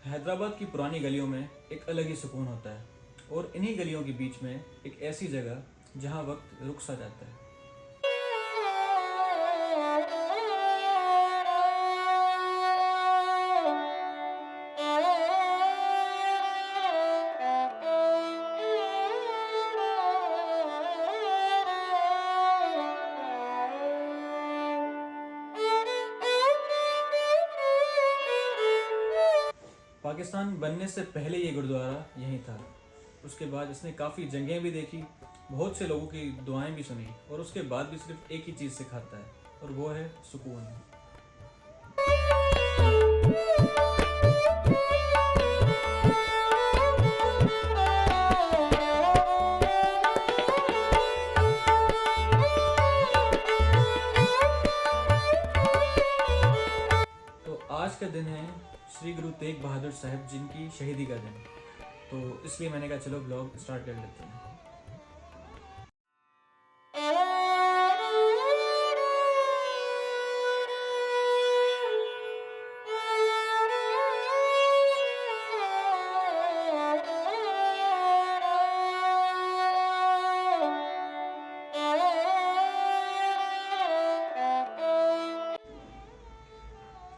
हैदराबाद की पुरानी गलियों में एक अलग ही सुकून होता है और इन्हीं गलियों के बीच में एक ऐसी जगह जहां वक्त रुक सा जाता है। पाकिस्तान बनने से पहले ये गुरुद्वारा यहीं था। उसके बाद इसने काफ़ी जंगें भी देखी, बहुत से लोगों की दुआएं भी सुनी और उसके बाद भी सिर्फ एक ही चीज़ सिखाता है और वो है सुकून। तो आज का दिन है श्री गुरु तेग बहादुर साहब जिनकी शहीदी का दिन, तो इसलिए मैंने कहा चलो ब्लॉग स्टार्ट कर लेते हैं।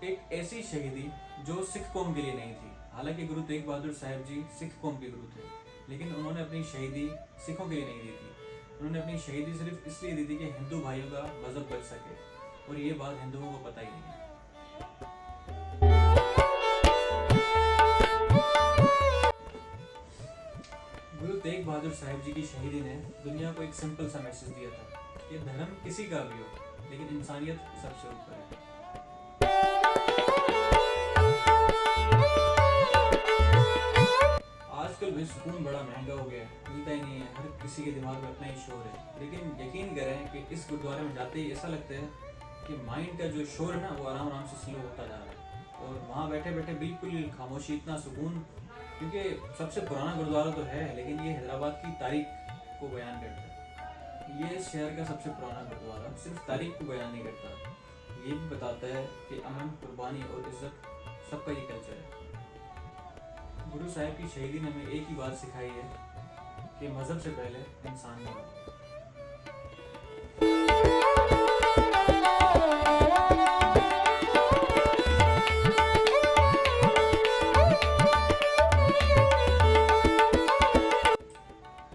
एक ऐसी शहीदी जो सिख कौम के लिए नहीं थी। हालांकि गुरु तेग बहादुर साहब जी सिख कौम के गुरु थे, लेकिन उन्होंने अपनी शहीदी सिखों के लिए नहीं दी थी। उन्होंने अपनी शहीदी सिर्फ इसलिए दी थी कि हिंदू भाइयों का मजहब बच सके, और ये बात हिंदुओं को पता ही नहीं है। गुरु तेग बहादुर साहब जी की शहीदी ने दुनिया को एक सिंपल सा मैसेज दिया था कि धर्म किसी का भी हो, लेकिन इंसानियत सबसे ऊपर है। आजकल भी सुकून बड़ा महंगा हो गया है, मिलता ही नहीं है। हर किसी के दिमाग में अपना ही शोर है, लेकिन यकीन करें कि इस गुरुद्वारे में जाते ही ऐसा लगता है कि माइंड का जो शोर है ना वो आराम आराम से स्लो होता जा रहा है और वहाँ बैठे बैठे बिल्कुल खामोशी, इतना सुकून। क्योंकि सबसे पुराना गुरुद्वारा तो है, लेकिन ये हैदराबाद की तारीख को बयान करता है। ये इस शहर का सबसे पुराना गुरुद्वारा सिर्फ तारीख को बयान नहीं करता, ये भी बताता है कि अमन, कुर्बानी और इज्जत सबका ये कल्चर है। गुरु साहब की शहीदी ने हमें एक ही बात सिखाई है कि मजहब से पहले इंसान बनो।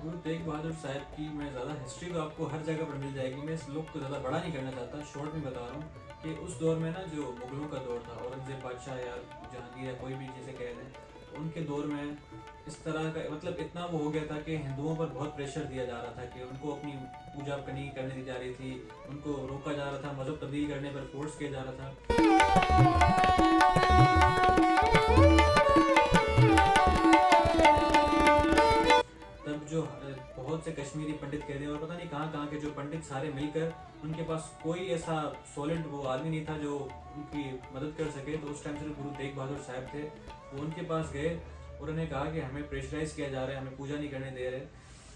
गुरु तेग बहादुर साहब की मैं ज़्यादा हिस्ट्री तो आपको हर जगह पर मिल जाएगी, मैं इस लोग को ज़्यादा बड़ा नहीं करना चाहता, शॉर्ट में बता रहा हूँ कि उस दौर में ना जो मुगलों का दौर था, औरंगजेब बादशाह या जहांगीर या कोई भी जिसे कह दें, उनके दौर में इस तरह का मतलब इतना वो हो गया था कि हिंदुओं पर बहुत प्रेशर दिया जा रहा था कि उनको अपनी पूजा करने दी जा रही थी, उनको रोका जा रहा था, मजहब तब्दील करने पर फोर्स किया जा रहा था। तब जो बहुत से कश्मीरी पंडित कह रहे और पता नहीं कहाँ कहाँ के जो पंडित सारे मिलकर, उनके पास कोई ऐसा सॉलिड वो आदमी नहीं था जो उनकी मदद कर सके। तो उस टाइम सिर्फ गुरु तेग बहादुर साहब थे। वो उनके पास गए और उन्हें कहा कि हमें प्रेशराइज किया जा रहा है, हमें पूजा नहीं करने दे रहे।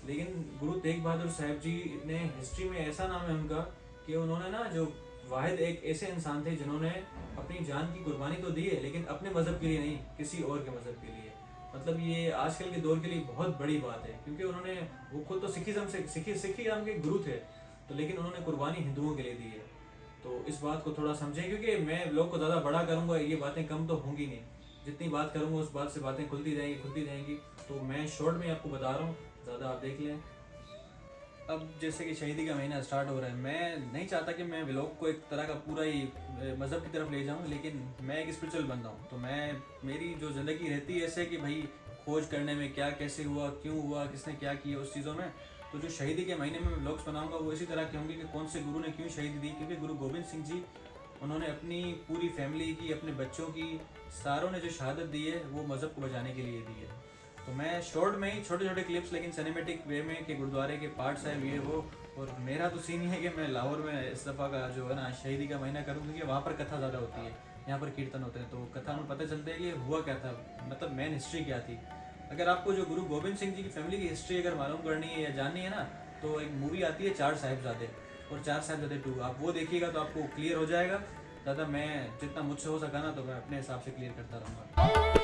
लेकिन गुरु तेग बहादुर साहब जी ने हिस्ट्री में ऐसा नाम है उनका कि उन्होंने ना जो वाहिद एक ऐसे इंसान थे जिन्होंने अपनी जान की कुर्बानी तो दी है, लेकिन अपने मजहब के लिए नहीं, किसी और के मजहब के लिए। मतलब ये आजकल के दौर के लिए बहुत बड़ी बात है, क्योंकि उन्होंने वो खुद तो सिखिज्म के गुरु थे, तो लेकिन उन्होंने कुर्बानी हिंदुओं के लिए दी है। तो इस बात को थोड़ा समझें, क्योंकि मैं लोग को ज़्यादा बड़ा करूँगा ये बातें कम तो होंगी नहीं, जितनी बात करूँगा उस बात से बातें खुलती जाएंगी। तो मैं शॉर्ट में आपको बता रहा हूँ, ज़्यादा आप देख लें। अब जैसे कि शहीदी का महीना स्टार्ट हो रहा है, मैं नहीं चाहता कि मैं व्लॉग को एक तरह का पूरा ही मज़हब की तरफ ले जाऊं, लेकिन मैं एक स्पिरिचुअल बंदा हूं। तो मेरी जो ज़िंदगी रहती है ऐसे कि भाई खोज करने में क्या कैसे हुआ, क्यों हुआ, किसने क्या किया उस चीज़ों में। तो जो शहीदी के महीने में मैं व्लॉग्स बनाऊंगा वो इसी तरह के होंगे कि कौन से गुरु ने क्यों शहीदी दी। क्योंकि गुरु गोबिंद सिंह जी, उन्होंने अपनी पूरी फैमिली की, अपने बच्चों की, सारों ने जो शहादत दी है वो मज़हब को बचाने के लिए दी है। तो मैं शॉर्ट में ही छोटे छोटे क्लिप्स, लेकिन सिनेमेटिक वे में कि गुरुद्वारे के पार्ट्स हैं ये वो। और मेरा तो सीन ही है कि मैं लाहौर में इस दफ़ा का जो है ना शहीदी का महीना करूँ, क्योंकि वहाँ पर कथा ज़्यादा होती है, यहाँ पर कीर्तन होते हैं। तो कथा में पता चलता है कि हुआ क्या था, मतलब मेन हिस्ट्री क्या थी। अगर आपको जो गुरु गोबिंद सिंह जी की फैमिली की हिस्ट्री अगर मालूम करनी है या जाननी है ना, तो एक मूवी आती है चार साहिबजादे, और 4 साहिबजादे 2 आप वो देखिएगा तो आपको क्लियर हो जाएगा। दादा मैं जितना मुझसे हो सका ना तो मैं अपने हिसाब से क्लियर करता रहूँगा।